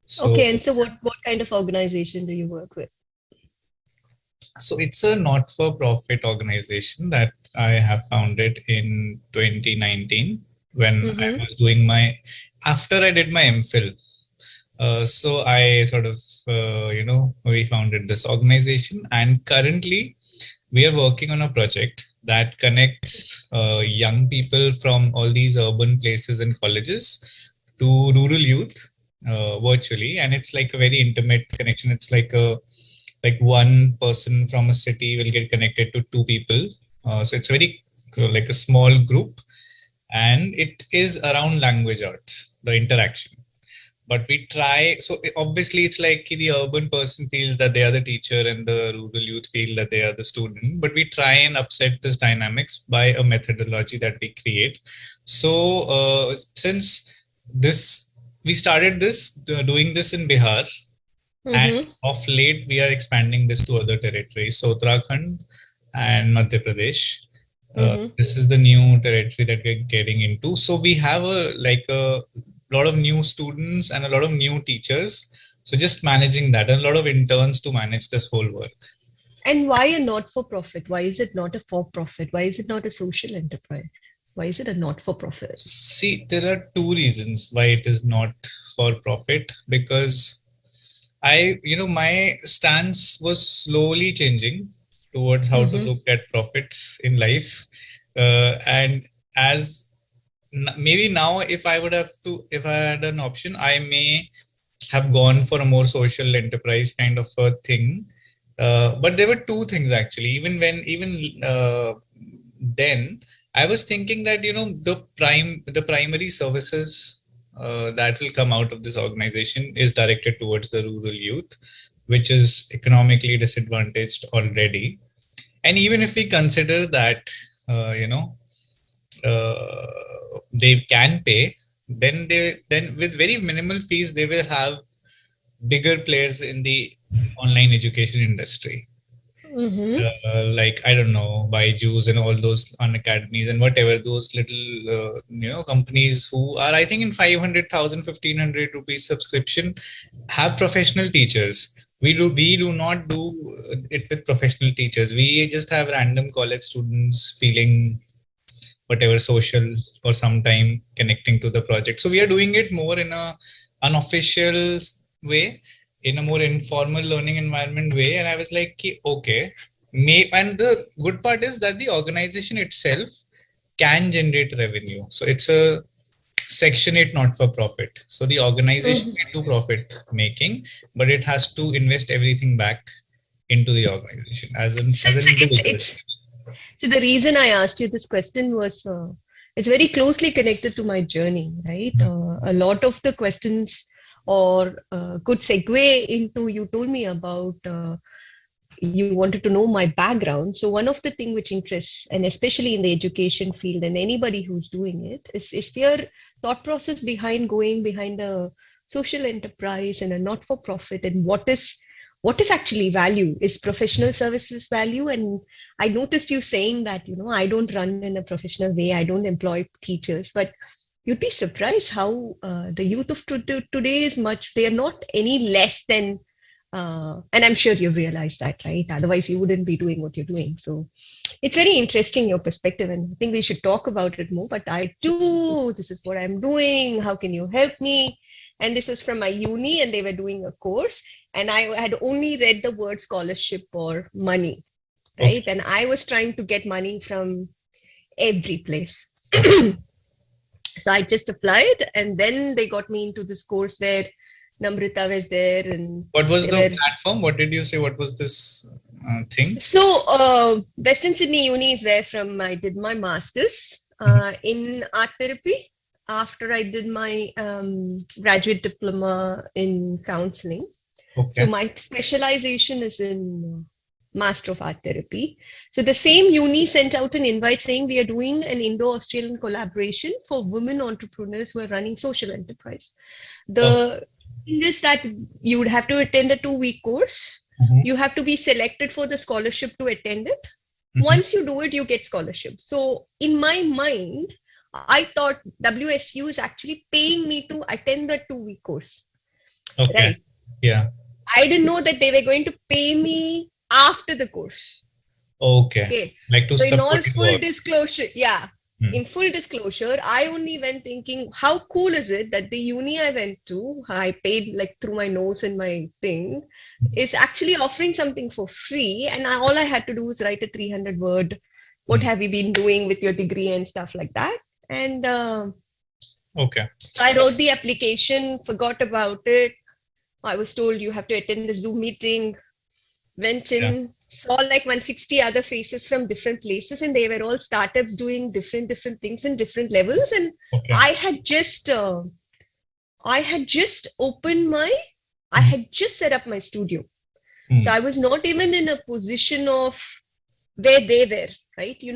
So, Okay, and so what kind of organization do you work with? so it's a not-for-profit organization that I have founded in 2019 when I Mm-hmm. was doing after I did my MPhil. So I sort of, we founded this organization, and currently we are working on a project that connects young people from all these urban places and colleges to rural youth virtually, and it's like a very intimate connection. It's like one person from a city will get connected to two people. So it's very like a small group, and it is around language arts, the interaction. But we try, so obviously it's like the urban person feels that they are the teacher and the rural youth feel that they are the student, but we try and upset this dynamics by a methodology that we create. So since this we started this doing this in Bihar, and Mm-hmm. of late, we are expanding this to other territories, so Uttarakhand and Madhya Pradesh. Mm-hmm. This is the new territory that we're getting into. So we have a lot of new students and a lot of new teachers. So just managing that, and a lot of interns to manage this whole work. And why a not-for-profit? Why is it not a for-profit? Why is it not a social enterprise? Why is it a not-for-profit? See, there are two reasons why it is not for profit, because my stance was slowly changing towards how to Mm-hmm. look at profits in life. And as maybe now, if I had an option, I may have gone for a more social enterprise kind of a thing. But there were two things actually. Even then, I was thinking that the primary services that will come out of this organization is directed towards the rural youth, which is economically disadvantaged already. And even if we consider that, uh, you know, they can pay, then with very minimal fees they will have bigger players in the online education industry, Mm-hmm. like I don't know, Byju's and all those unacademies and whatever those little companies who are I think in 500,000, 1,500 rupees subscription have professional teachers. We do not do it with professional teachers. We just have random college students feeling whatever social for some time connecting to the project. So we are doing it more in a unofficial way, in a more informal learning environment way. And I was like, okay, and the good part is that the organization itself can generate revenue. So it's a Section 8 not for profit. So the organization Mm-hmm. may do profit making, but it has to invest everything back into the organization So as an individual. so the reason I asked you this question was it's very closely connected to my journey, right? A lot of the questions or could segue into you told me about you wanted to know my background. So one of the thing which interests, and especially in the education field, and anybody who's doing it, is their thought process behind going behind a social enterprise and a not-for-profit, and what is actually value? Is professional services value? And I noticed you saying that, I don't run in a professional way, I don't employ teachers, but you'd be surprised how the youth of today is much, they are not any less than and I'm sure you've realized that, right? Otherwise, you wouldn't be doing what you're doing. So it's very interesting, your perspective, and I think we should talk about it more. But I do, this is what I'm doing. How can you help me? And this was from my uni, and they were doing a course, and I had only read the word scholarship or money, right? Okay. And I was trying to get money from every place. Okay. So I just applied, and then they got me into this course where Namrita was there, and What was they the were platform? What did you say? What was this thing? so, Western Sydney Uni is where from I did my master's Mhm. in art therapy after I did my graduate diploma in counseling. So, Okay. my specialization is in Master of Art Therapy. So, the same uni sent out an invite saying we are doing an Indo Australian collaboration for women entrepreneurs who are running social enterprise. Oh. The thing is that you would have to attend a 2 week course. Mhm. You have to be selected for the scholarship to attend it. Mhm. Once you do it, you get scholarship. So in my mind, I thought WSU is actually paying me to attend the 2 week course. Okay. right? Yeah. I didn't know that they were going to pay me after the course. Okay. Okay. Like to So in all support your full work. disclosure, yeah, Hmm. in full disclosure, I only went thinking, how cool is it that the uni I went to, I paid like through my nose and my thing, is actually offering something for free. And all I had to do was write a 300 word, what Hmm. have you been doing with your degree and stuff like that. And Okay. so I wrote the application, forgot about it. I was told you have to attend the Zoom meeting, went Yeah. in, saw like 160 other faces from different places, and they were all startups doing different things in different levels. And Okay. I had just I had just opened my I Hmm. had just set up my studio. So Hmm. I was not even in a position of where they were, right? You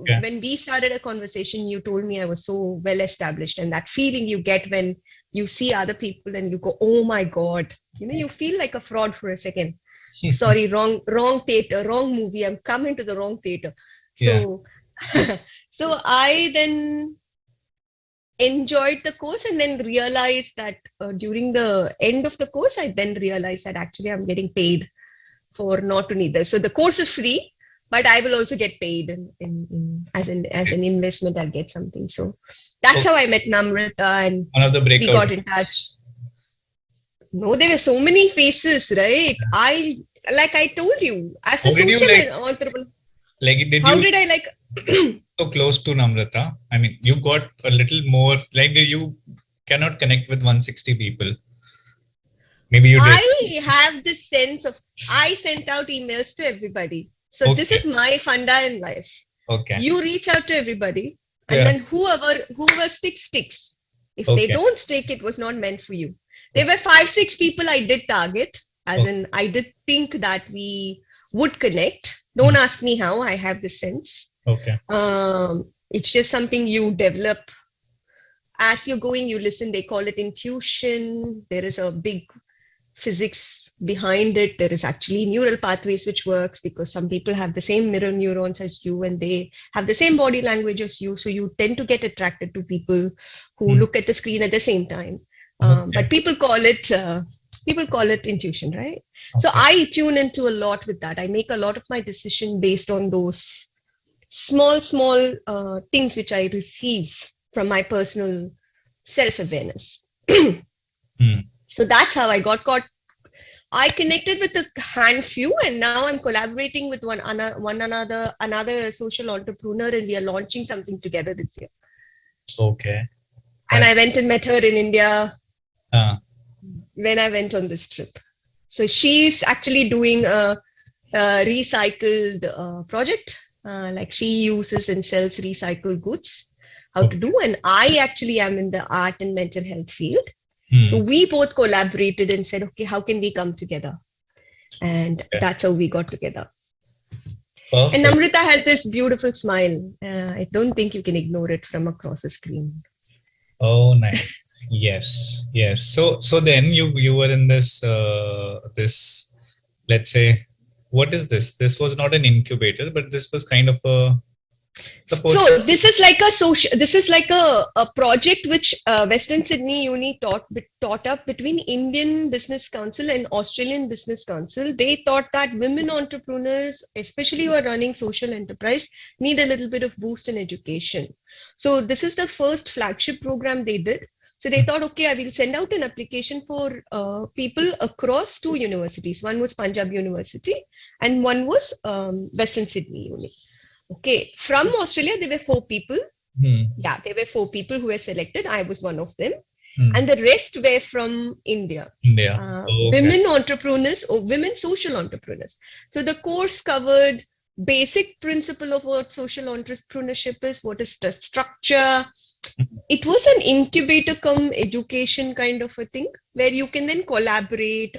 Yeah. when we started a conversation, you told me I was so well established, and that feeling you get when you see other people and you go, oh my God, you feel like a fraud for a second. Sorry, wrong theater, wrong movie. I'm coming to the wrong theater. Yeah. So so I then enjoyed the course, and then realized that during the end of the course, I then realized that actually I'm getting paid for not to need this. So the course is free, but I will also get paid as an investment. I'll get something. So that's Okay. how I met Namrata, and One of the we breakout. got in touch. No, there were so many faces, right? Like I told you, as a How did you social like? entrepreneur, Like, did how you did I like? so close to Namrata? I mean, you got a little more. Like, you cannot connect with 160 people. Maybe you did. I have this sense of I sent out emails to everybody. So this Okay. is my funda in life. Okay. You reach out to everybody, and Yeah. then whoever sticks. If they Okay. don't stick, it was not meant for you. There Okay. were 5, 6 people I did target, as Okay. in I did think that we would connect. Hmm. Don't ask me how. I have this sense. Okay. It's just something you develop as you're going. You listen. They call it intuition. There is a big physics behind it. There is actually neural pathways which works because some people have the same mirror neurons as you, and they have the same body language as you. So you tend to get attracted to people who Hmm. look at the screen at the same time. But Okay. people call it intuition, right? So Okay. I tune into a lot with that. I make a lot of my decision based on those small things which I receive from my personal self-awareness. Hmm. So that's how I got caught. I connected with a handful, and now I'm collaborating with another social entrepreneur, and we are launching something together this year. Okay. And That. I went and met her in India Uh, when I went on this trip. So she's actually doing a recycled project. Like she uses and sells recycled goods, how to okay. do. And I actually am in the art and mental health field. So Hmm. we both collaborated and said, okay, how can we come together? And Okay. that's how we got together. And Perfect. Namrita has this beautiful smile. I don't think you can ignore it from across the screen. Oh, nice. Yes. Yes. So then you were in this, let's say, what is this? This was not an incubator, but this was kind of a support So system. this is like a social. This is like a project which Western Sydney Uni taught up between Indian Business Council and Australian Business Council. They thought that women entrepreneurs, especially who are running social enterprise, need a little bit of boost in education. So this is the first flagship program they did. So they thought, okay, I will send out an application for people across 2 universities. One was Punjab University, and one was Western Sydney Uni. Okay, from Australia, there were 4 people. Hmm. Yeah, there were 4 people who were selected. I was one of them. Hmm. And the rest were from India. India. Okay. Women entrepreneurs or women social entrepreneurs. So the course covered basic principle of what social entrepreneurship is, what is the structure. It was an incubator come education kind of a thing where you can then collaborate,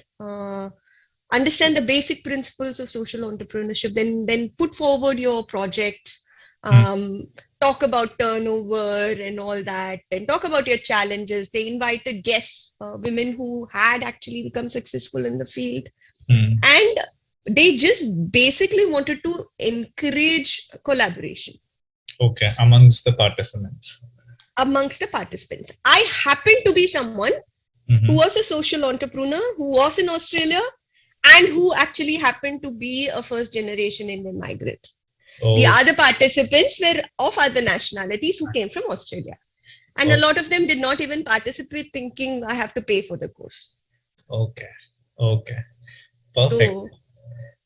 understand the basic principles of social entrepreneurship, then put forward your project, Hmm. talk about turnover and all that, and talk about your challenges. They invited guests, women who had actually become successful in the field, Hmm. and they just basically wanted to encourage collaboration Okay. Amongst the participants. amongst the participants. I happened to be someone who was a social entrepreneur, who was in Australia, and who actually happened to be a first generation Indian migrant. The Oh, other participants were of other nationalities who came from Australia. And a oh, lot of them did not even participate, thinking I have to pay for the course. okay. Okay. Perfect.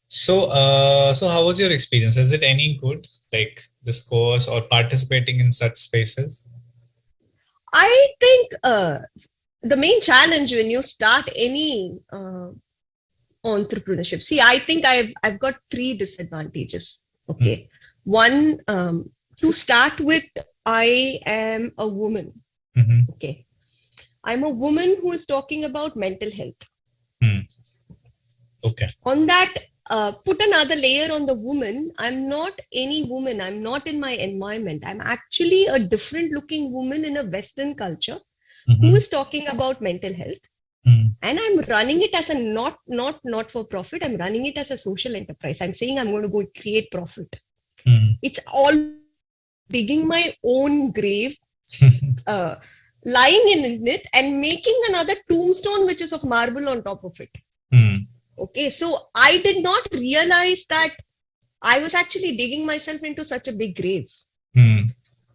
So So how was your experience? Is it any good, like this course or participating in such spaces? I think the main challenge when you start any entrepreneurship, see, I think I've got three disadvantages. Mm, Okay, one, to start with, I am a woman. mm-hmm, Okay, I'm a woman who is talking about mental health. mm, okay. On that, put another layer on the woman. I'm not any woman. I'm not in my environment. I'm actually a different looking woman in a Western culture who Mm-hmm, is talking about mental health. mm, And I'm running it as a not for profit. I'm running it as a social enterprise. I'm saying I'm going to go create profit. mm. It's all digging my own grave, uh, lying in it, and making another tombstone which is of marble on top of it. Mm, Okay, so I did not realize that I was actually digging myself into such a big grave. mm,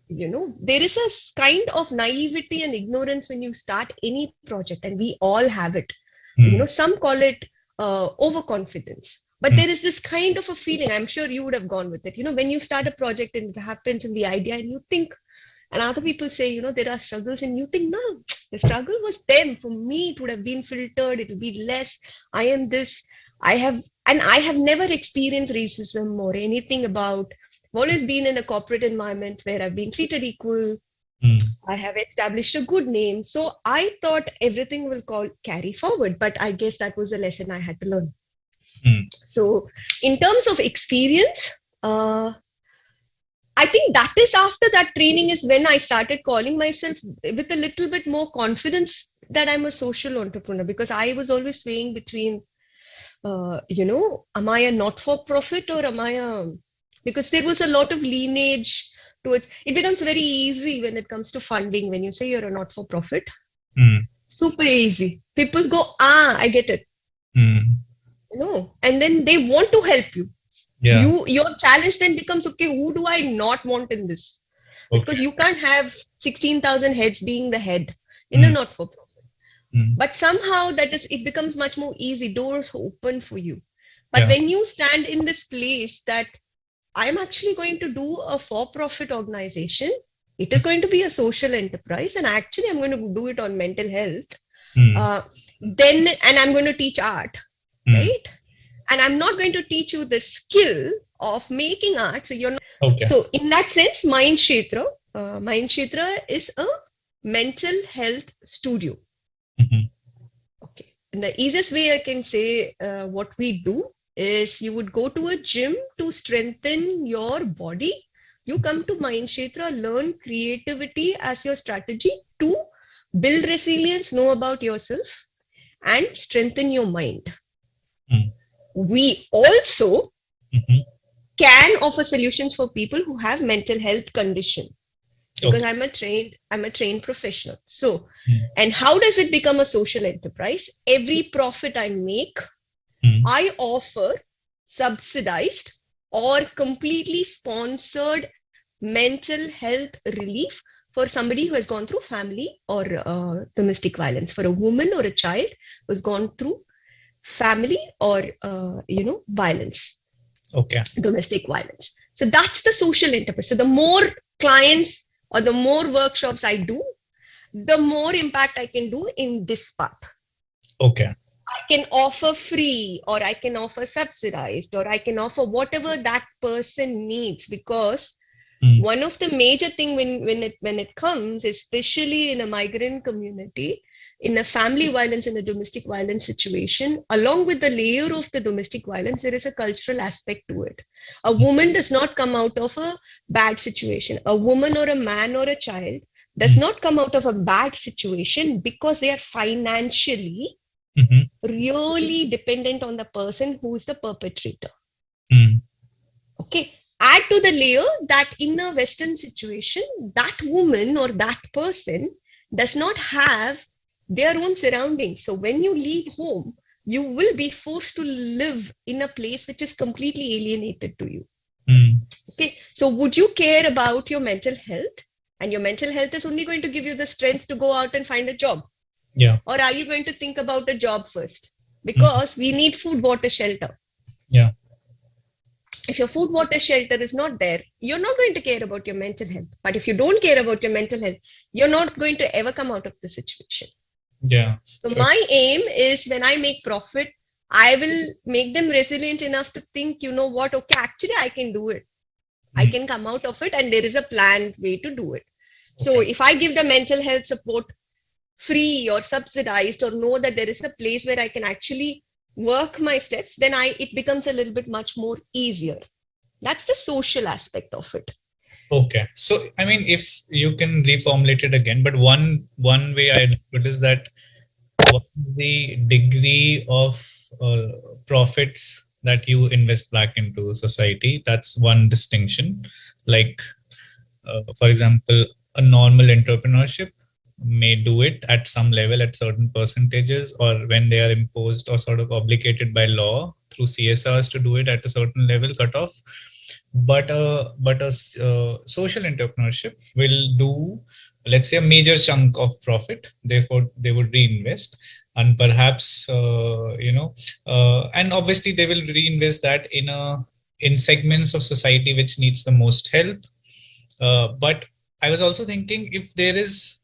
There is a kind of naivety and ignorance when you start any project, and we all have it. mm, Some call it overconfidence, but mm, there is this kind of a feeling. I'm sure you would have gone with it. When you start a project and it happens in the idea, and you think, and other people say, there are struggles, and you think, no, the struggle was them. For me, it would have been filtered, it will be less. I am this, I have never experienced racism or anything about. I've always been in a corporate environment where I've been treated equal. mm, I have established a good name. So I thought everything will carry forward, but I guess that was a lesson I had to learn. mm. So, in terms of experience, I think that is after that training is when I started calling myself with a little bit more confidence that I'm a social entrepreneur, because I was always swaying between, am I a not for profit or am I a, because there was a lot of lineage towards it. Becomes very easy when it comes to funding. When you say you're a not for profit, Mm, super easy. People go, I get it, mm. and then they want to help you. Yeah. Your challenge then becomes, okay, who do I not want in this? Okay. Because you can't have 16,000 heads being the head in a Mm, not for profit. mm. But somehow it becomes much more easy. Doors open for you. But Yeah. when you stand in this place that I'm actually going to do a for profit organization, it is going to be a social enterprise, and actually I'm going to do it on mental health. Mm, Uh, and I'm going to teach art, mm. right? And I'm not going to teach you the skill of making art. So you're not. Okay. So in that sense, Mindkshetra is a mental health studio. Mhm. Okay. And the easiest way I can say what we do is you would go to a gym to strengthen your body. You come to Mindkshetra, learn creativity as your strategy to build resilience, know about yourself, and strengthen your mind. Mm, We also mhm. can offer solutions for people who have mental health condition, because Okay. I'm a trained professional. So, Mm, and how does it become a social enterprise? Every profit I make, mm, I offer subsidized or completely sponsored mental health relief for somebody who has gone through family or domestic violence, for a woman or a child who has gone through family or violence, okay. domestic violence. So that's the social enterprise. So the more clients or the more workshops I do, the more impact I can do in this path. Okay. I can offer free, or I can offer subsidized, or I can offer whatever that person needs, because Mm, one of the major thing when it comes, especially in a migrant community, in a family violence, in a domestic violence situation, along with the layer of the domestic violence, there is a cultural aspect to it. A mm, woman does not come out of a bad situation. A woman or a man or a child does mm, not come out of a bad situation because they are financially mhm, really dependent on the person who is the perpetrator. mm, Okay. Add to the layer that in a Western situation, that woman or that person does not have their own surroundings. So when you leave home, you will be forced to live in a place which is completely alienated to you. Okay, so would you care about your mental health? And your mental health is only going to give you the strength to go out and find a job. Yeah. Or are you going to think about a job first? Mm. Because we need food, water, shelter. Yeah. If your food, water, shelter is not there, you're not going to care about your mental health. But if you don't care about your mental health, you're not going to ever come out of the situation. Yeah. So my aim is when I make profit, I will make them resilient enough to think, you know what, okay, actually I can do it. I can come out of it, and there is a planned way to do it. So Okay. if I give the mental health support free or subsidized, or know that there is a place where I can actually work my steps, then it becomes a little bit much more easier. That's the social aspect of it. Okay. So, I mean, if you can reformulate it again, but one way I understood is that what is the degree of uh, profits that you invest back into society? That's one distinction. Like, for example, a normal entrepreneurship may do it at some level at certain percentages, or when they are imposed or sort of obligated by law through CSRs to do it at a certain level cutoff. But a social entrepreneurship will do, let's say, a major chunk of profit. Therefore, they would reinvest, and perhaps and obviously they will reinvest that in segments of society which needs the most help. But I was also thinking if there is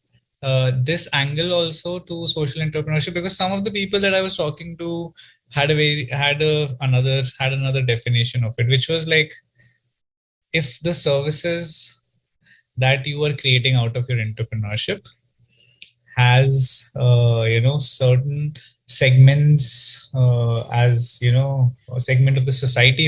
this angle also to social entrepreneurship, because some of the people that I was talking to had another definition of it, which was like, if the services that you are creating out of your entrepreneurship has certain segments, as a segment of the society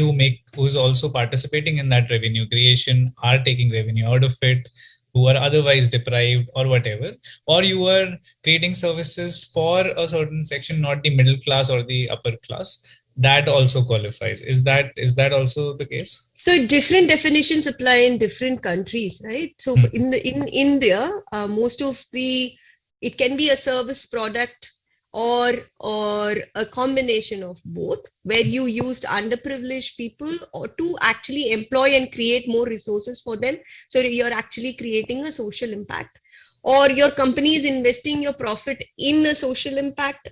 who's also participating in that revenue creation, are taking revenue out of it, who are otherwise deprived or whatever, or you are creating services for a certain section, not the middle class or the upper class, that also qualifies. Is that also the case? So different definitions apply in different countries, right? So Hmm. in India, most of it can be a service product, or a combination of both, where you used underprivileged people or to actually employ and create more resources for them. So you're actually creating a social impact, or your company is investing your profit in a social impact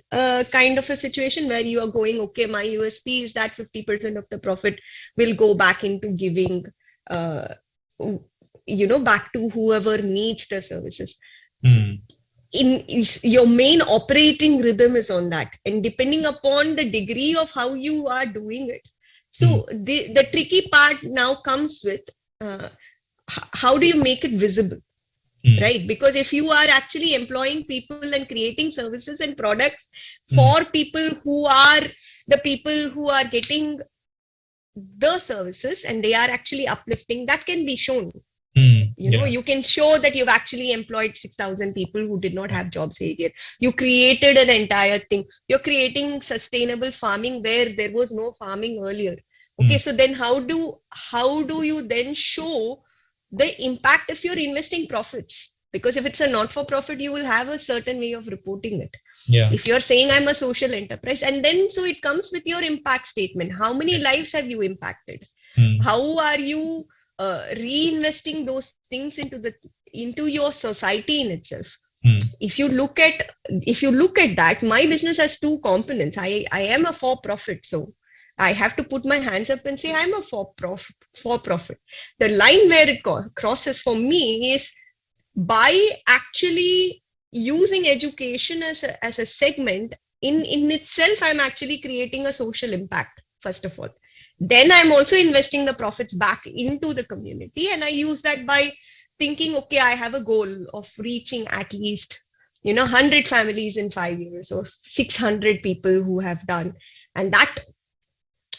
kind of a situation, where you are going, okay, my USP is that 50% of the profit will go back into giving, uh, back to whoever needs the services. Hmm. Your main operating rhythm is on that, and depending upon the degree of how you are doing it. Hmm. So the tricky part now comes with, uh, how do you make it visible, Hmm. right? Because if you are actually employing people and creating services and products Hmm. for people who are the people who are getting the services, and they are actually uplifting, that can be shown. Hmm. Yeah. You can show that you've actually employed 6,000 people who did not have jobs earlier. You created an entire thing. You're creating sustainable farming where there was no farming earlier. Hmm. Okay, so then how do you then show the impact if you're investing profits? Because if it's a not for profit, you will have a certain way of reporting it. Yeah. If you're saying I'm a social enterprise, and then so it comes with your impact statement. How many lives have you impacted? Hmm. How are you reinvesting those things into your society in itself? Hmm. If you look at that, my business has two components. I am a for profit, so I have to put my hands up and say I'm a for profit. The line where it crosses for me is by actually using education as a segment in itself. I'm actually creating a social impact, first of all. Then I'm also investing the profits back into the community, and I use that by thinking, okay, I have a goal of reaching at least 100 families in 5 years, or 600 people who have done. And that,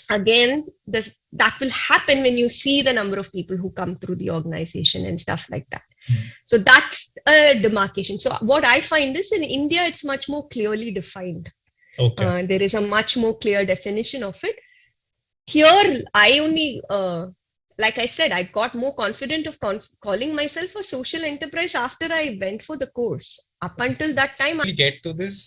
again, that will happen when you see the number of people who come through the organization and stuff like that. Hmm. So that's a demarcation. So what I find is, in India, it's much more clearly defined. Okay. There is a much more clear definition of it. Here, I only, like I said, I got more confident of calling myself a social enterprise after I went for the course. up until that time, We'll get to this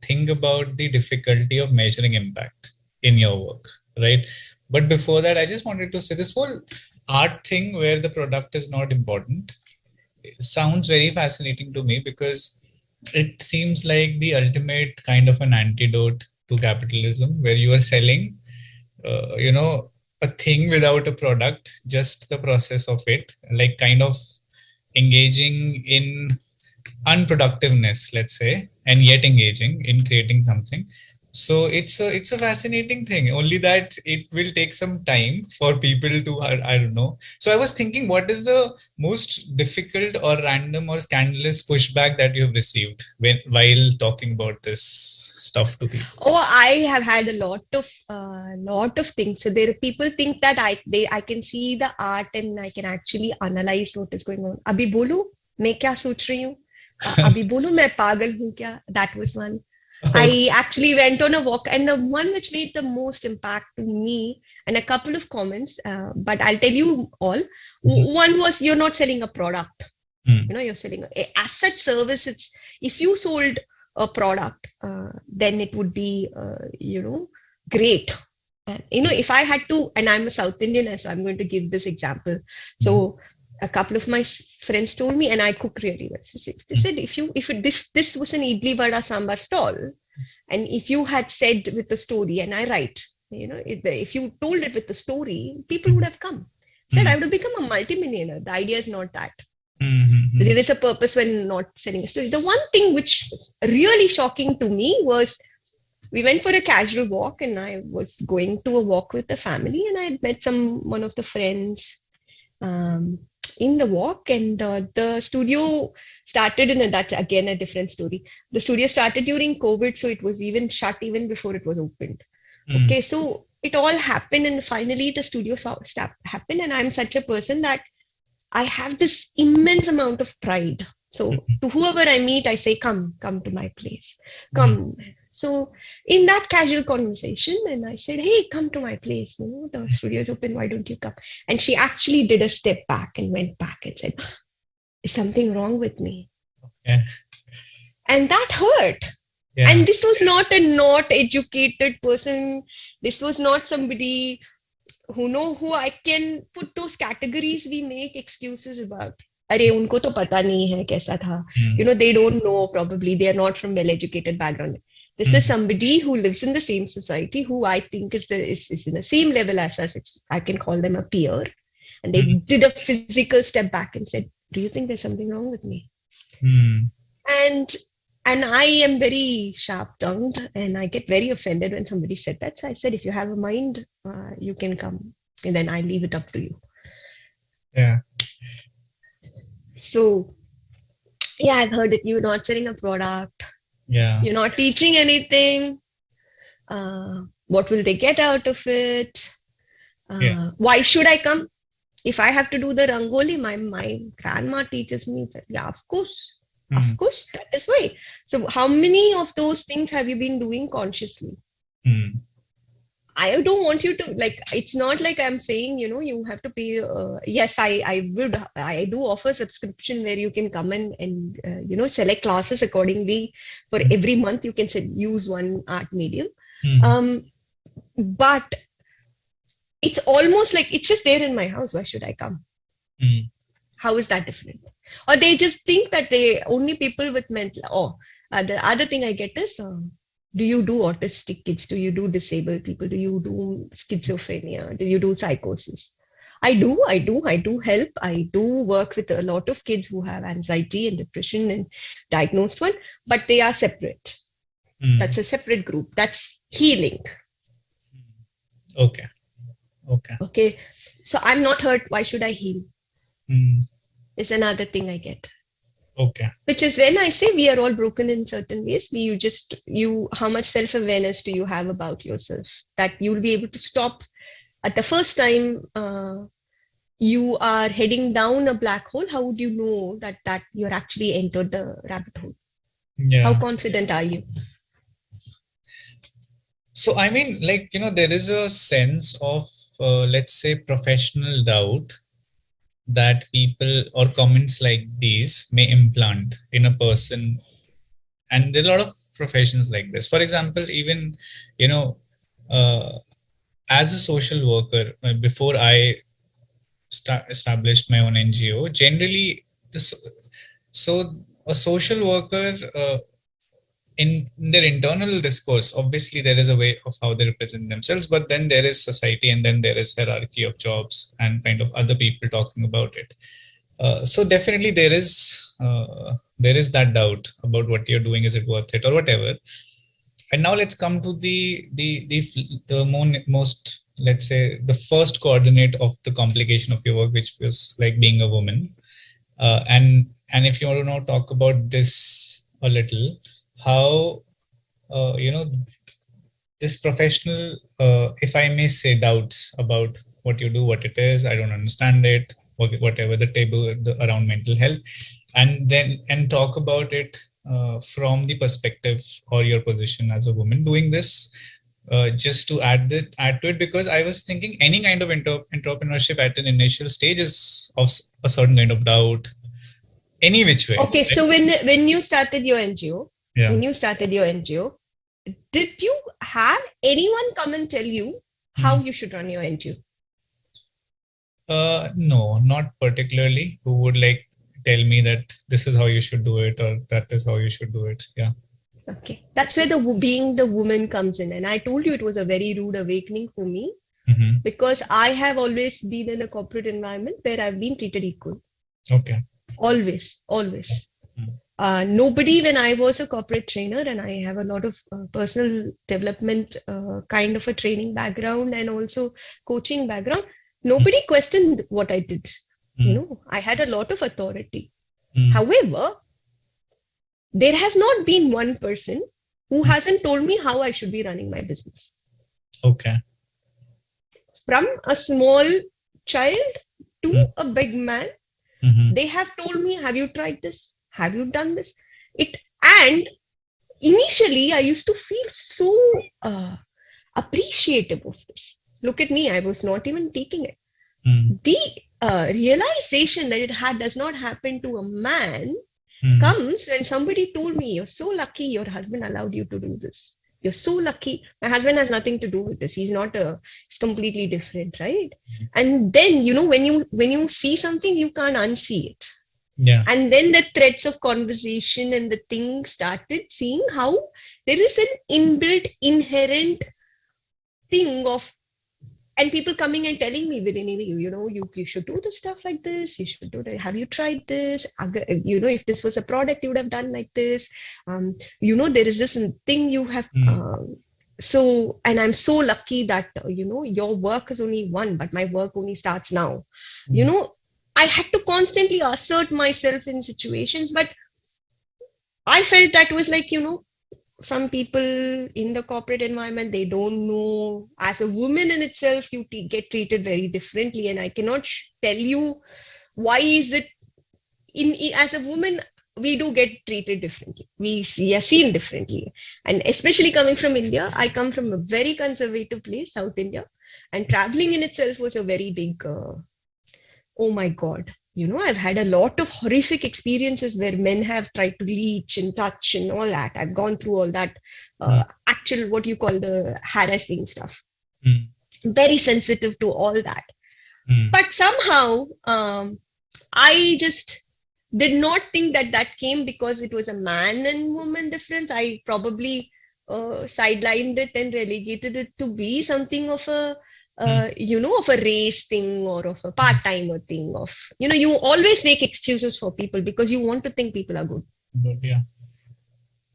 thing about the difficulty of measuring impact in your work, right? But before that, I just wanted to say this whole art thing where the product is not important sounds very fascinating to me because it seems like the ultimate kind of an antidote to capitalism where you are selling, a thing without a product, just the process of it, like kind of engaging in unproductiveness, let's say, and yet engaging in creating something. So it's a fascinating thing. Only that it will take some time for people to, I don't know. So I was thinking, what is the most difficult or random or scandalous pushback that you've received while talking about this stuff to people? oh, I have had a lot of things. So there are people think that I can see the art and I can actually analyze what is going on. अभी बोलूं मैं क्या सोच रही हूँ? अभी बोलूं मैं पागल हूँ क्या? That was one. Okay. I actually went on a walk, and the one which made the most impact to me, and a couple of comments, but I'll tell you all. Mhm. One was, you're not selling a product. Mm. You're selling as such service. It's, if you sold a product, then it would be great. And if I had to, and I'm a South Indian, so I'm going to give this example. Mhm. So a couple of my friends told me, and I cook really well. So they said, this was an idli vada sambar stall, and if you had said with the story, and I write, if you told it with the story, people would have come. Said I would have become a multimillionaire. The idea is not that. There Mhm. is a purpose when not selling a story. The one thing which was really shocking to me was, we went for a casual walk, and I was going to a walk with the family, and I had met one of the friends um, in the walk, and the studio started that's again a different story. The studio started during COVID, so it was even shut even before it was opened. Mm. Okay, so it all happened, and finally the studio happened, and I'm such a person that I have this immense amount of pride. So Mhm. to whoever I meet, I say, come to my place, Mm. come. So in that casual conversation, and I said, hey, come to my place. The studio is open. Why don't you come? And she actually did a step back and went back and said, is something wrong with me? Yeah. And that hurt. Yeah. And this was not a not educated person. This was not somebody who I can put those categories we make excuses about. अरे उनको तो पता नहीं है कैसा था. Mm. They don't know, probably they are not from well-educated background. This is Mm. somebody who lives in the same society, who I think is in the same level as us. I can call them a peer. And they Mm. did a physical step back and said, do you think there's something wrong with me? Mm. And I am very sharp-tongued, and I get very offended when somebody said that. So I said, if you have a mind, you can come, and then I leave it up to you. Yeah. So yeah, I've heard that you're not selling a product, Yeah. you're not teaching anything. What will they get out of it? Yeah. Why should I come? If I have to do the rangoli, my grandma teaches me that, yeah, of Mm. course, that is why. So how many of those things have you been doing consciously? Mm. I don't want you to, like, it's not like I'm saying, you have to pay. Yes, I do offer subscription where you can come and select classes accordingly. For Mm. every month, you can use one art medium. Mm. Um, but it's almost like it's just there in my house. Why should I come? Mm. How is that different? Or they just think that they only people with mental. Oh, the other thing I get is, do you do autistic kids? Do you do disabled people? Do you do schizophrenia? Do you do psychosis? I do help. I do work with a lot of kids who have anxiety and depression and diagnosed one, but they are separate. Mm. That's a separate group. That's healing. Okay. Okay. Okay. So I'm not hurt. Why should I heal? Mm. Is another thing I get. Okay. Which is when I say we are all broken in certain ways. How much self-awareness do you have about yourself that you'll be able to stop at the first time you are heading down a black hole? How would you know that you're actually entered the rabbit hole? How Yeah. confident are you? So, I mean, there is a sense of, let's say, professional doubt that people or comments like these may implant in a person. And there are a lot of professions like this. For example, even, you know, uh, as a social worker, before I established my own NGO, generally, this, so a social worker, in their internal discourse, obviously there is a way of how they represent themselves, but then there is society, and then there is hierarchy of jobs and kind of other people talking about it. So definitely there is that doubt about what you're doing, is it worth it or whatever. And now let's come to the most, let's say, the first coordinate of the complication of your work, which was like being a woman. And if you want to now talk about this a little, how you know, this professional, if I may say, doubts about what you do, what it is, I don't understand it, whatever the table around mental health, and then and talk about it from the perspective or your position as a woman doing this. Just to add to it, because I was thinking any kind of entrepreneurship at an initial stage is of a certain kind of doubt, any which way, Okay, so right? when you started your NGO, Yeah. when you started your NGO, did you have anyone come and tell you how Hmm. you should run your NGO? No, not particularly. Who would like tell me that this is how you should do it or that is how you should do it? Yeah. Okay, that's where the being the woman comes in. And I told you it was a very rude awakening for me Mm-hmm. because I have always been in a corporate environment where I've been treated equal. Okay. Always, always. Mm. Nobody, when I was a corporate trainer, and I have a lot of personal development kind of a training background and also coaching background, nobody questioned what I did. You Mm. know, I had a lot of authority. Mm. However, there has not been one person who Mm. hasn't told me how I should be running my business. Okay. From a small child to Mm. a big man, Mm-hmm. they have told me, have you tried this? Have you done this? It and initially I used to feel so appreciative of this. Look at me, I was not even taking it. Mm. The realization that does not happen to a man Mm. comes when somebody told me, you're so lucky your husband allowed you to do this. You're so lucky. My husband has nothing to do with this. He's not he's completely different, right? And then, you know, when you see something, you can't unsee it. Yeah. And then the threads of conversation and the thing started seeing how there is an inbuilt, inherent thing of, and people coming and telling me within you know, you should do the stuff like this, you should do that, have you tried this, you know, if this was a product you would have done like this, you know, there is this thing you have Mm. so, and I'm so lucky that you know, your work is only one, but my work only starts now, you Mm. know. I had to constantly assert myself in situations, but I felt that was like, you know, some people in the corporate environment, they don't know, as a woman in itself you get treated very differently, and I cannot tell you why is it as a woman we do get treated differently, we are seen differently. And especially coming from India, I come from a very conservative place, South India, and traveling in itself was a very big oh my God. You know, I've had a lot of horrific experiences where men have tried to leech and touch and all that. I've gone through all that Mm. actual, what you call the harassing stuff. Mm. Very sensitive to all that. Mm. But somehow, I just did not think that that came because it was a man and woman difference. I probably sidelined it and relegated it to be something of a Mm. you know, of a race thing or of a part-timer thing of, you know, you always make excuses for people because you want to think people are good. But yeah.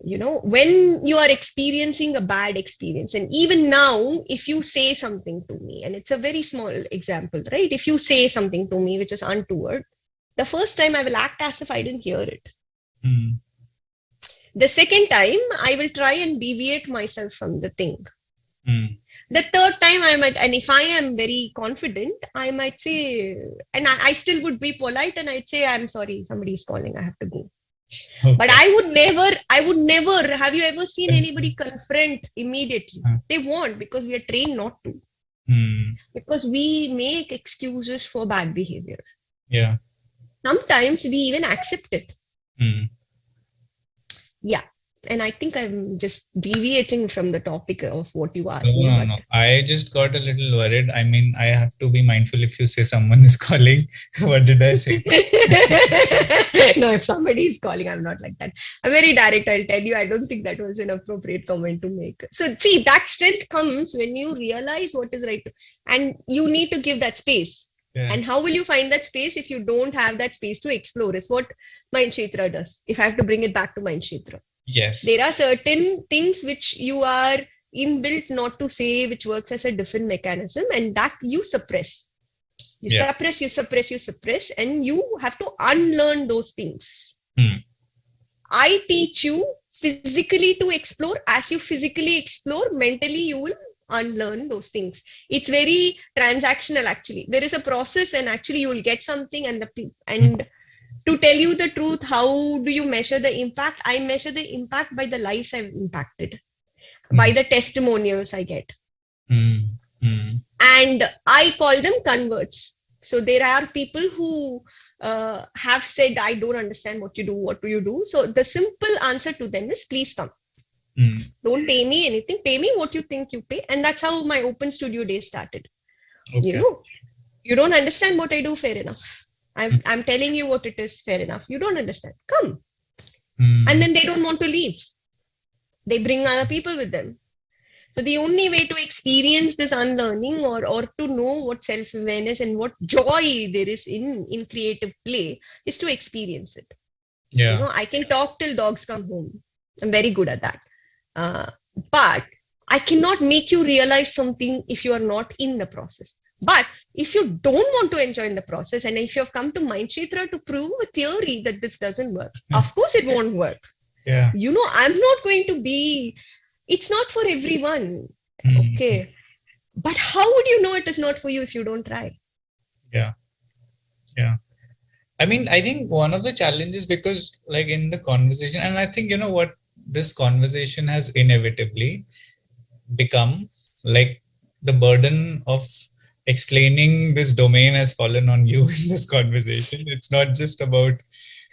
You know, when you are experiencing a bad experience, and even now, if you say something to me, and it's a very small example, right? If you say something to me which is untoward, the first time I will act as if I didn't hear it. Mm. The second time, I will try and deviate myself from the thing. Mm. The third time, I might, and if I am very confident, I might say, and I still would be polite and I'd say, I'm sorry, somebody's calling, I have to go. But Okay. I would never, have you ever seen anybody Confirm. confront immediately? They won't, because we are trained not to, Mm. because we make excuses for bad behavior. Yeah. Sometimes we even accept it. Hmm. Yeah. And I think I'm just deviating from the topic of what you No, asked me, no, but no. I just got a little worried. I mean, I have to be mindful if you say someone is calling. What did I say? no, if somebody is calling, I'm not like that. I'm very direct. I'll tell you, I don't think that was an appropriate comment to make. So, see, that strength comes when you realize what is right. And you need to give that space. Yeah. And how will you find that space if you don't have that space to explore? Is what Mindkshetra does. If I have to bring it back to Mindkshetra, there Yes. are certain things which you are inbuilt not to say, which works as a different mechanism, and that you suppress. You Yeah. suppress, you suppress, you suppress, and you have to unlearn those things. Hmm. I teach you physically to explore. As you physically explore, mentally you will unlearn those things. It's very transactional actually. There is a process, and actually you will get something, Hmm. and to tell you the truth, how do you measure the impact? I measure the impact by the lives I've impacted, by Hmm. the testimonials I get. Hmm. Hmm. And I call them converts. So there are people who have said, I don't understand what you do. What do you do? So the simple answer to them is, please come. Hmm. Don't pay me anything. Pay me what you think you pay. And that's how my open studio day started. You Okay. know, you don't understand what I do, fair enough. Hmm. I'm telling you what it is, fair enough. You don't understand. Come. And Hmm. then they don't want to leave. They bring other people with them. So the only way to experience this unlearning, or to know what self-awareness and what joy there is in creative play, is to experience it. You Yeah. know, I can talk till dogs come home. I'm very good at that. Uh, but I cannot make you realize something if you are not in the process. But if you don't want to enjoy the process, and if you have come to Mindkshetra to prove a theory that this doesn't work, of course it won't work. Yeah. You know, I'm not going to be, it's not for everyone. Hmm. Okay. But how would you know it is not for you if you don't try? Yeah. Yeah. I mean, I think one of the challenges, because like in the conversation, and I think, you know what, this conversation has inevitably become like the burden of explaining this domain has fallen on you in this conversation. It's not just about,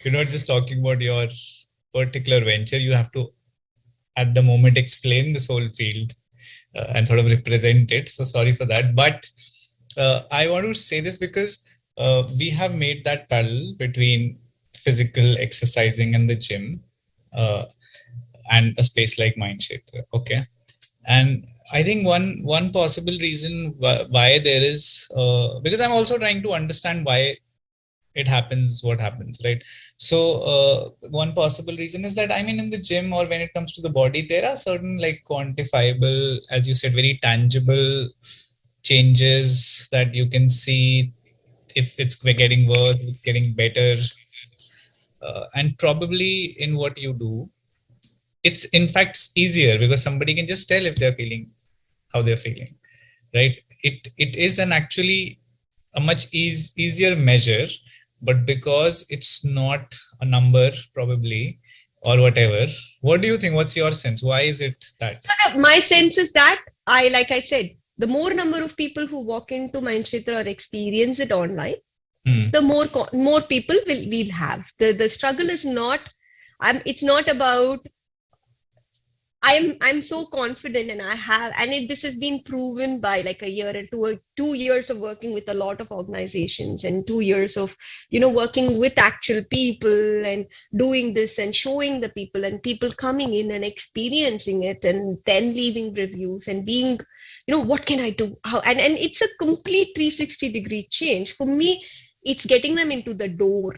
you're not just talking about your particular venture. You have to, at the moment, explain this whole field and sort of represent it. So sorry for that. But I want to say this because we have made that parallel between physical exercising and the gym uh, and a space like Mindkshetra. Okay. And I think one possible reason why there is because I'm also trying to understand why it happens what happens, right? So one possible reason is that, I mean, in the gym or when it comes to the body, there are certain like quantifiable, as you said, very tangible changes that you can see, if it's getting worse, if it's getting better. And probably in what you do, it's in fact easier because somebody can just tell if they're feeling how they're feeling, right? It is an actually a much easier measure, but because it's not a number probably or whatever. What do you think? What's your sense? Why is it that? So my sense is that like I said, the more number of people who walk into Mindkshetra or experience it online, Hmm. the more people will have. The struggle is not, it's not about, I'm so confident, and I have, and this has been proven by like a year and 2 years of working with a lot of organizations, and 2 years of working with actual people and doing this and showing the people, and people coming in and experiencing it and then leaving reviews and being, what can I do? How, and it's a complete 360-degree change for me. It's getting them into the door.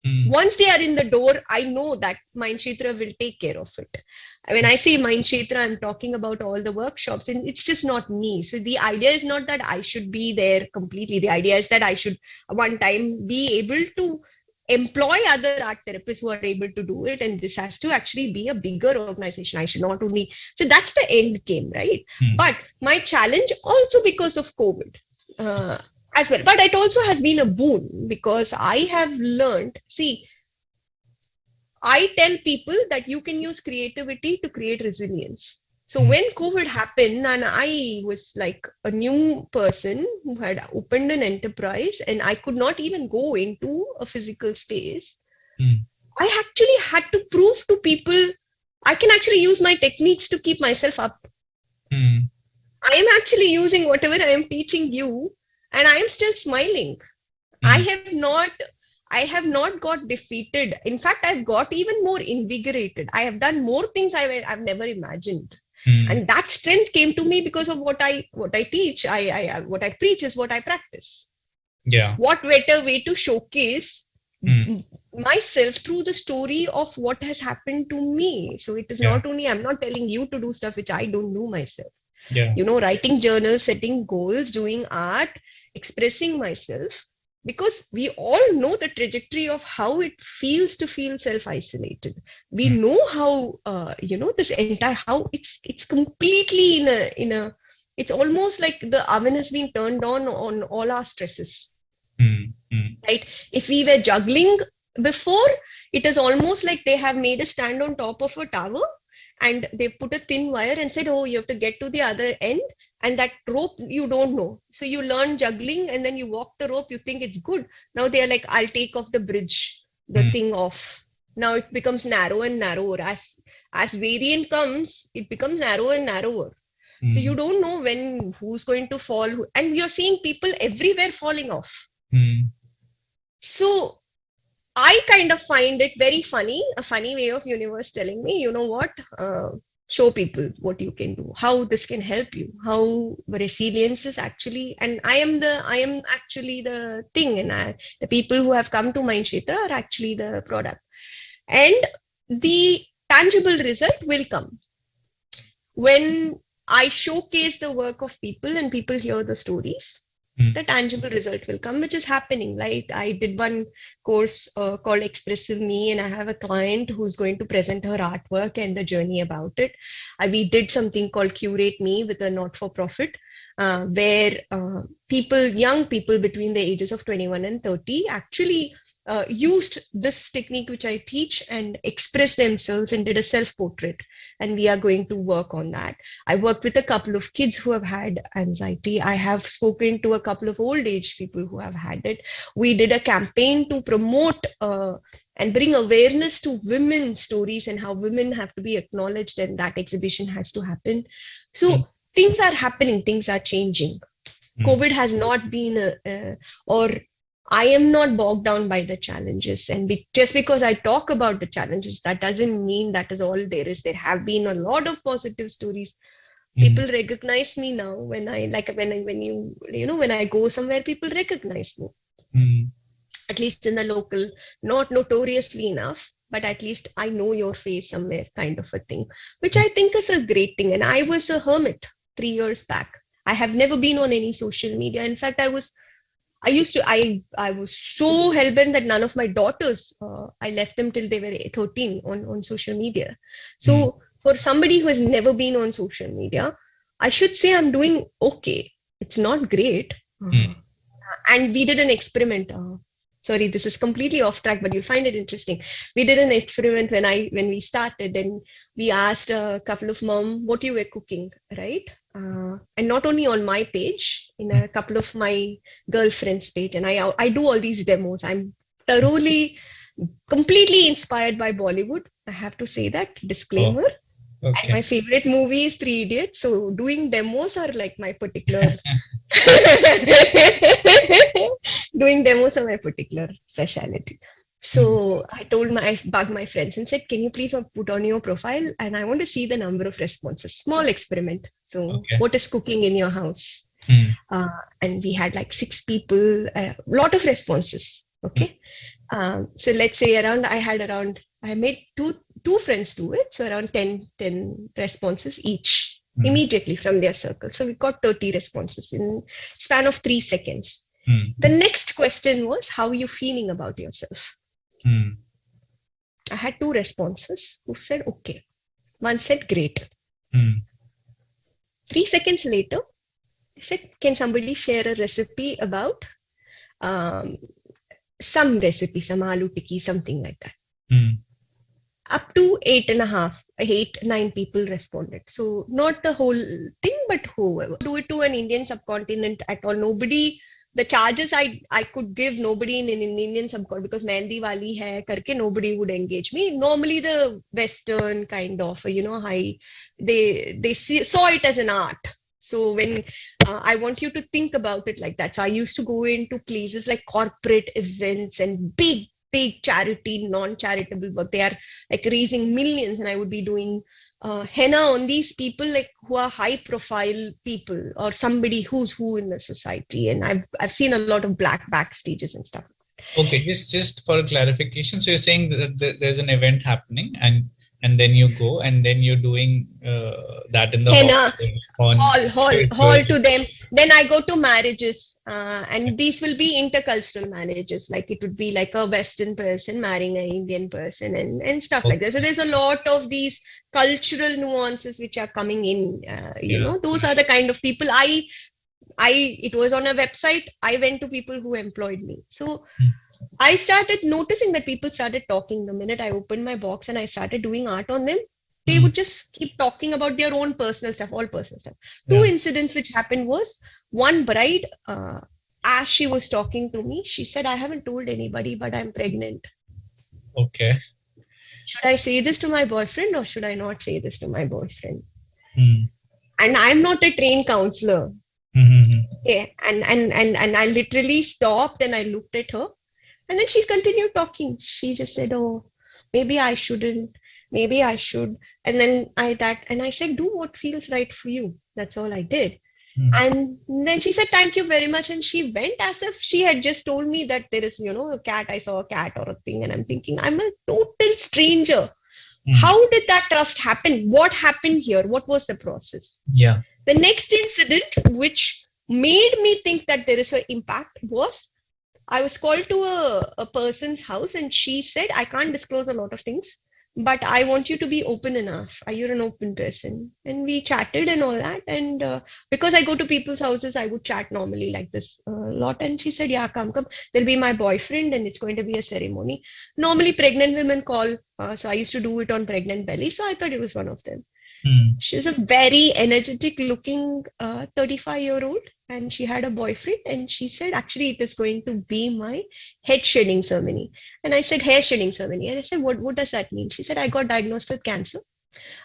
Hmm. Once they are in the door, I know that Mindkshetra will take care of it. When I say Mindkshetra, I'm talking about all the workshops, and it's just not me. So the idea is not that I should be there completely. The idea is that I should one time be able to employ other art therapists who are able to do it, and this has to actually be a bigger organization. I should not only, so that's the end game, right? Hmm. But my challenge also, because of COVID, uh, as well, but it also has been a boon because I have learned, see, I tell people that you can use creativity to create resilience. So when COVID happened and I was like a new person who had opened an enterprise and I could not even go into a physical space, I actually had to prove to people I can actually use my techniques to keep myself up. I am actually using whatever I am teaching you, and I am still smiling. I have not I have not got defeated. In fact, I've got even more invigorated. I have done more things I've never imagined. And that strength came to me because of what I teach. What I preach is what I practice. Yeah. What better way to showcase myself through the story of what has happened to me? So it is not only, I'm not telling you to do stuff which I don't do myself. Yeah. Writing journals, setting goals, doing art, expressing myself, because we all know the trajectory of how it feels to feel self-isolated. We know how this entire, how it's completely in a it's almost like the oven has been turned on all our stresses. Right? If we were juggling before, it is almost like they have made a stand on top of a tower and they put a thin wire and said, oh, you have to get to the other end, and that rope you don't know. So you learn juggling and then you walk the rope, you think it's good. Now they are like, I'll take off the bridge, the thing off. Now it becomes narrow and narrower. As variant comes, it becomes narrower and narrower. So you don't know when, who's going to fall, and you're seeing people everywhere falling off. So I kind of find it very funny, a funny way of universe telling me, you know what, show people what you can do, how this can help you, how resilience is actually, and I am actually the thing, and the people who have come to Mindkshetra are actually the product, and the tangible result will come when I showcase the work of people and people hear the stories. The tangible result will come, which is happening. Right? I did one course called Expressive Me, and I have a client who's going to present her artwork and the journey about it. We did something called Curate Me with a not-for-profit, where young people between the ages of 21 and 30 actually used this technique which I teach and expressed themselves and did a self-portrait. And we are going to work on that. I worked with a couple of kids who have had anxiety. I have spoken to a couple of old age people who have had it. We did a campaign to promote and bring awareness to women's stories and how women have to be acknowledged, and that exhibition has to happen. So things are happening, things are changing. COVID has not been or I am not bogged down by the challenges. And just because I talk about the challenges, that doesn't mean that is all there is. There have been a lot of positive stories. People recognize me now when I go somewhere, people recognize me. At least in the local, not notoriously enough, but at least I know your face somewhere, kind of a thing, which I think is a great thing. And I was a hermit 3 years back. I have never been on any social media. In fact, I was so hell-bent that none of my daughters, I left them till they were 13 on social media. So for somebody who has never been on social media, I should say I'm doing okay. It's not great. And we did an experiment. Sorry, this is completely off track, but you'll find it interesting. We did an experiment when we started, and we asked a couple of mom what you were cooking, right? And not only on my page, in a couple of my girlfriends' page. And I do all these demos. I'm thoroughly, completely inspired by Bollywood. I have to say that, disclaimer. Okay. And my favorite movie is Three Idiots. So doing demos are like my particular doing demos are my particular specialty. So I bugged my friends and said, can you please put on your profile? And I want to see the number of responses. Small experiment. So what is cooking in your house? And we had like 6 people, a lot of responses. Okay. So let's say I made two friends do it. So around 10 responses each immediately from their circle. So we got 30 responses in span of 3 seconds. The next question was, how are you feeling about yourself? I had 2 responses who said, okay. One said, great. 3 seconds later, they said, can somebody share a recipe about some recipe, some aloo tikki, something like that. Up to 8.5, 8, 9 people responded. So not the whole thing, but whoever. Do it to an Indian subcontinent at all. Nobody, the charges I could give, nobody in an Indian subcontinent, because Mehndi wali hai karke nobody would engage me. Normally the Western kind of, high, saw it as an art. So when I want you to think about it like that. So I used to go into places like corporate events and big charity, non-charitable work. They are like raising millions, and I would be doing henna on these people like who are high profile people or somebody who's who in the society. And I've seen a lot of black backstages and stuff. Okay, just for clarification, so you're saying that there's an event happening, and then you go, and then you're doing that in the hall Henna, on. hall to them. Then I go to marriages, and these will be intercultural marriages. Like it would be like a Western person marrying an Indian person, and stuff like Okay. that. So there's a lot of these cultural nuances which are coming in. Yeah. Those are the kind of people it was on a website. I went to people who employed me. So Hmm. I started noticing that people started talking the minute I opened my box and I started doing art on them. They Hmm. would just keep talking about their own personal stuff, all personal stuff. Two Yeah. incidents which happened was one bride, as she was talking to me, she said, I haven't told anybody, but I'm pregnant. Okay. Should I say this to my boyfriend or should I not say this to my boyfriend? Hmm. And I'm not a trained counselor. Hmm. Yeah. And I literally stopped and I looked at her. And then she continued talking. She just said, "Oh, maybe I shouldn't. Maybe I should." And then I said, "Do what feels right for you." That's all I did. Hmm. And then she said, "Thank you very much." And she went as if she had just told me that there is, a cat. I saw a cat or a thing. And I'm thinking, I'm a total stranger. Hmm. How did that trust happen? What happened here? What was the process? Yeah. The next incident, which made me think that there is an impact, was I was called to a person's house and she said, I can't disclose a lot of things, but I want you to be open enough. Are you an open person? And we chatted and all that. And because I go to people's houses, I would chat normally like this a lot. And she said, yeah, come, come. There'll be my boyfriend and it's going to be a ceremony. Normally, pregnant women call. So I used to do it on pregnant belly. So I thought it was one of them. Hmm. She was a very energetic looking 35-year-old and she had a boyfriend and she said, actually, it is going to be my head shedding ceremony. And I said, hair shedding ceremony. And I said, what does that mean? She said, I got diagnosed with cancer.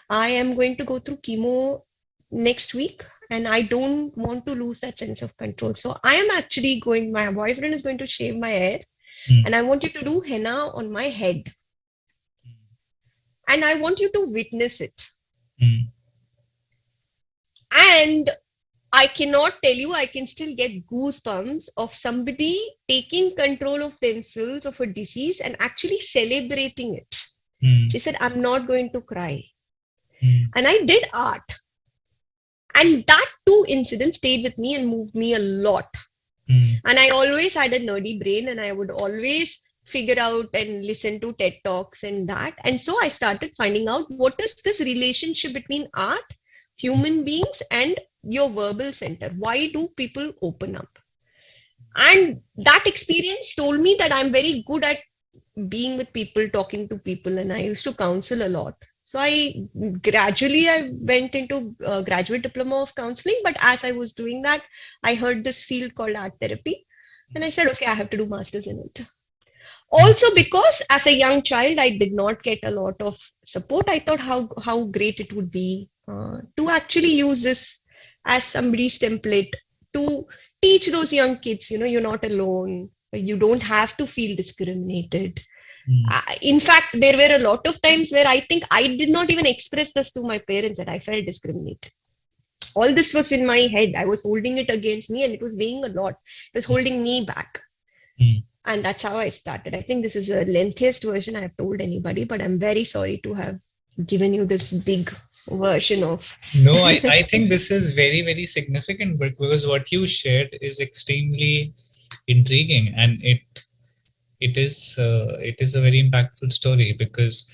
I am going to go through chemo next week and I don't want to lose that sense of control. So I am actually going, my boyfriend is going to shave my hair Hmm. and I want you to do henna on my head. And I want you to witness it. Hmm. And I cannot tell you, I can still get goosebumps of somebody taking control of themselves of a disease and actually celebrating it. Hmm. She said, I'm not going to cry. Hmm. And I did art. And that two incidents stayed with me and moved me a lot. Hmm. And I always had a nerdy brain and I would always figure out and listen to TED Talks and that. And so I started finding out what is this relationship between art, human beings, and your verbal center. Why do people open up? And that experience told me that I'm very good at being with people, talking to people, and I used to counsel a lot. So I went into a graduate diploma of counseling, but as I was doing that, I heard this field called art therapy, and I said, okay, I have to do masters in it. Hmm. Also, because as a young child, I did not get a lot of support. I thought how great it would be to actually use this as somebody's template to teach those young kids, you're not alone. You don't have to feel discriminated. Hmm. In fact, there were a lot of times where I think I did not even express this to my parents that I felt discriminated. All this was in my head. I was holding it against me and it was weighing a lot. It was holding me back. Hmm. And that's how I started. I think this is the lengthiest version I have told anybody, but I'm very sorry to have given you this big version of. No, I think this is very, very significant because what you shared is extremely intriguing, and it is a very impactful story because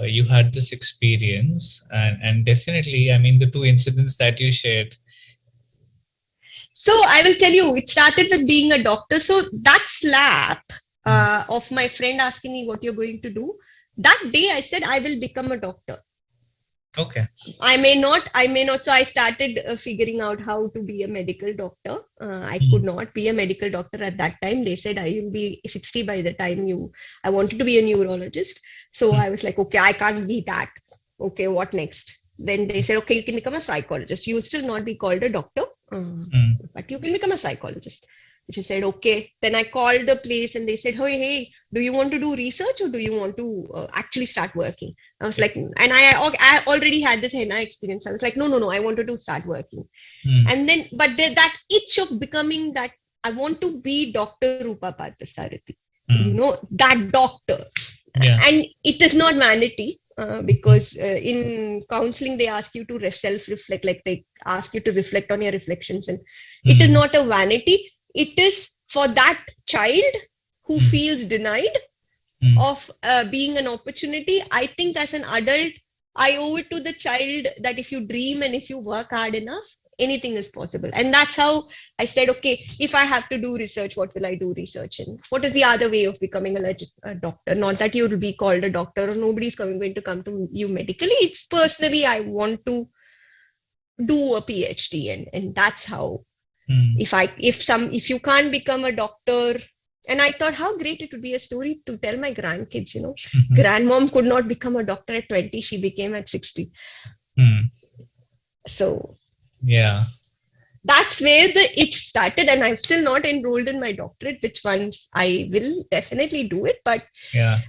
you had this experience, and definitely, I mean, the two incidents that you shared. So I will tell you, it started with being a doctor. So that slap Hmm. of my friend asking me what you're going to do, that day I said I will become a doctor. Okay. I may not. So I started figuring out how to be a medical doctor. I could not be a medical doctor at that time. They said I will be 60 by the time you. I wanted to be a neurologist. So I was like, okay, I can't be that. Okay, what next? Then they said, okay, you can become a psychologist. You will still not be called a doctor, but you can become a psychologist. She said, okay. Then I called the place and they said, hey, do you want to do research or do you want to actually start working? I was like, and I already had this henna experience. I was like, no, I wanted to start working. And then, but that itch of becoming that, I want to be Dr. Rupa Parthasarathy, that doctor. Yeah. And it is not vanity. Because in counseling they ask you to self-reflect, like they ask you to reflect on your reflections, and it is not a vanity. It is for that child who feels denied of being an opportunity. I think as an adult, I owe it to the child that if you dream and if you work hard enough, anything is possible. And that's how I said, okay, if I have to do research, what will I do research in? What is the other way of becoming a doctor? Not that you will be called a doctor or nobody's going to come to you medically. It's personally, I want to do a PhD, and that's how. If you can't become a doctor, and I thought how great it would be a story to tell my grandkids, grandmom could not become a doctor at 20, she became at 60. So Yeah. that's where the itch started, and I'm still not enrolled in my doctorate, which once I will definitely do it. But Yeah.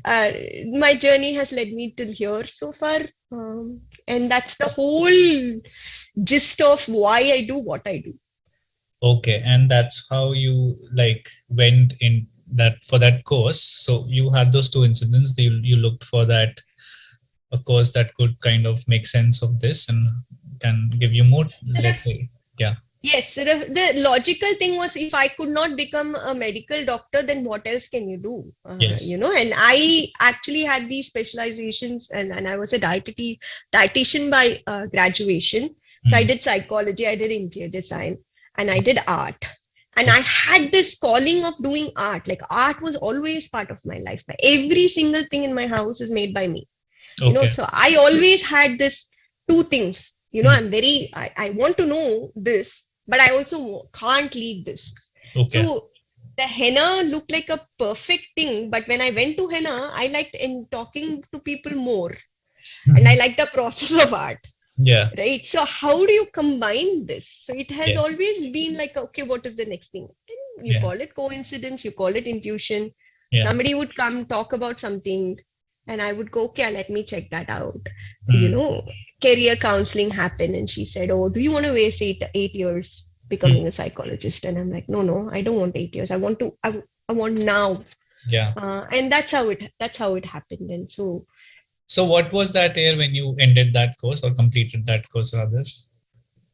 My journey has led me till here so far, and that's the whole gist of why I do what I do. Okay. And that's how you like went in that for that course. So you had those two incidents. You looked for that a course that could kind of make sense of this and can give you more, So let's say, yeah. yes, so the logical thing was, if I could not become a medical doctor, then what else can you do? Yes. And I actually had these specializations, and I was a dietitian by graduation. So I did psychology, I did interior design, and I did art. And I had this calling of doing art. Like art was always part of my life. Every single thing in my house is made by me. Okay. So I always had this two things. I want to know this, but I also can't leave this. Okay. So the henna looked like a perfect thing, but when I went to henna, I liked in talking to people more, and I like the process of art. Yeah. Right. So how do you combine this? So it has Yeah. always been like, okay, what is the next thing? And you Yeah. call it coincidence, you call it intuition. Yeah. Somebody would come talk about something, and I would go, okay, let me check that out. Career counseling happened, and she said, oh, do you want to waste 8 years becoming a psychologist? And I'm like, no, I don't want 8 years. I want now. Yeah. And that's how it happened. And so what was that year when you ended that course or completed that course rather?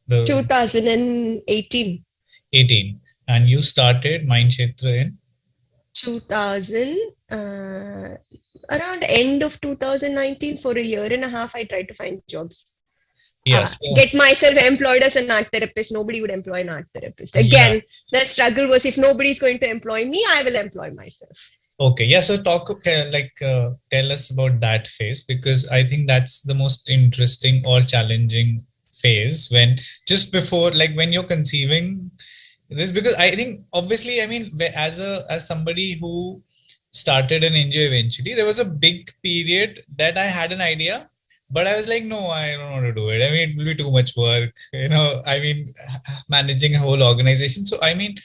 The 2018. 18. And you started Mindkshetra in 2000, around end of 2019. For a year and a half I tried to find jobs, yes. Get myself employed as an art therapist. Nobody would employ an art therapist. Yeah. Again, the struggle was, if nobody's going to employ me, I will employ myself. Okay. Yeah. So tell us about that phase, because I think that's the most interesting or challenging phase when just before, like when you're conceiving this, because I think obviously, I mean, as somebody who started an NGO eventually, there was a big period that I had an idea, but I was like, no, I don't want to do it. I mean, it will be too much work, I mean, managing a whole organization. So, I mean,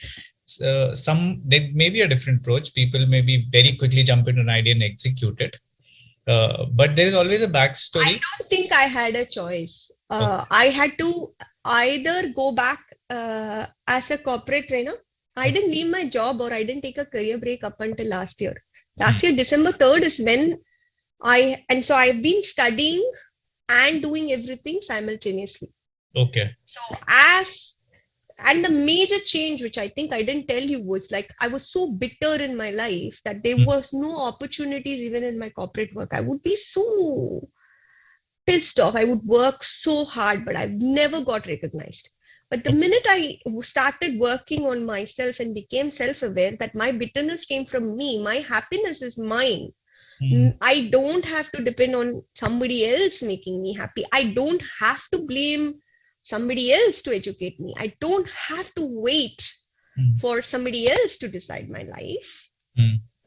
there may be a different approach. People maybe very quickly jump into an idea and execute it. But there is always a backstory. I don't think I had a choice. Okay. I had to either go back as a corporate trainer. I didn't leave my job, or I didn't take a career break up until last year. Last year, December 3rd is when so I've been studying and doing everything simultaneously. Okay. So and the major change, which I think I didn't tell you, was like I was so bitter in my life that there was no opportunities even in my corporate work. I would be so pissed off. I would work so hard, but I've never got recognized. But the minute I started working on myself and became self-aware that my bitterness came from me, my happiness is mine. I don't have to depend on somebody else making me happy. I don't have to blame somebody else to educate me. I don't have to wait for somebody else to decide my life,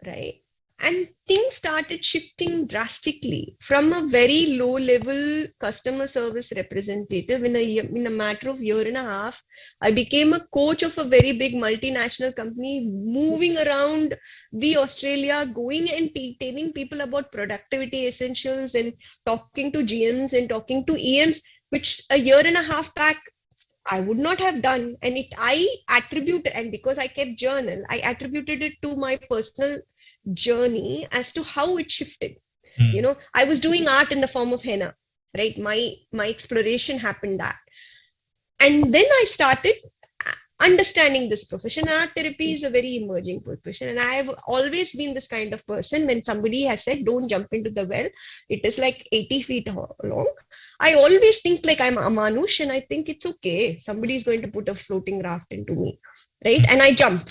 right? And things started shifting drastically from a very low level customer service representative. In a matter of year and a half, I became a coach of a very big multinational company, moving around the Australia, going and telling people about productivity essentials and talking to GMs and talking to EMs, which a year and a half back I would not have done. And I attributed, and because I kept journal, I attributed it to my personal journey as to how it shifted. I was doing art in the form of henna, right? My exploration happened that. And then I started understanding this profession. Art therapy is a very emerging profession, and I have always been this kind of person. When somebody has said don't jump into the well, it is like 80 feet long, I always think like I'm a manush, and I think it's okay, somebody is going to put a floating raft into me, right? And I jump.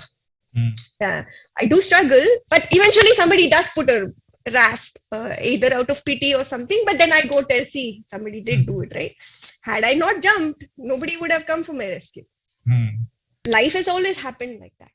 I do struggle, but eventually somebody does put a raft, either out of pity or something, but then I go tell, see, somebody did do it, right? Had I not jumped, nobody would have come for my rescue. Life has always happened like that.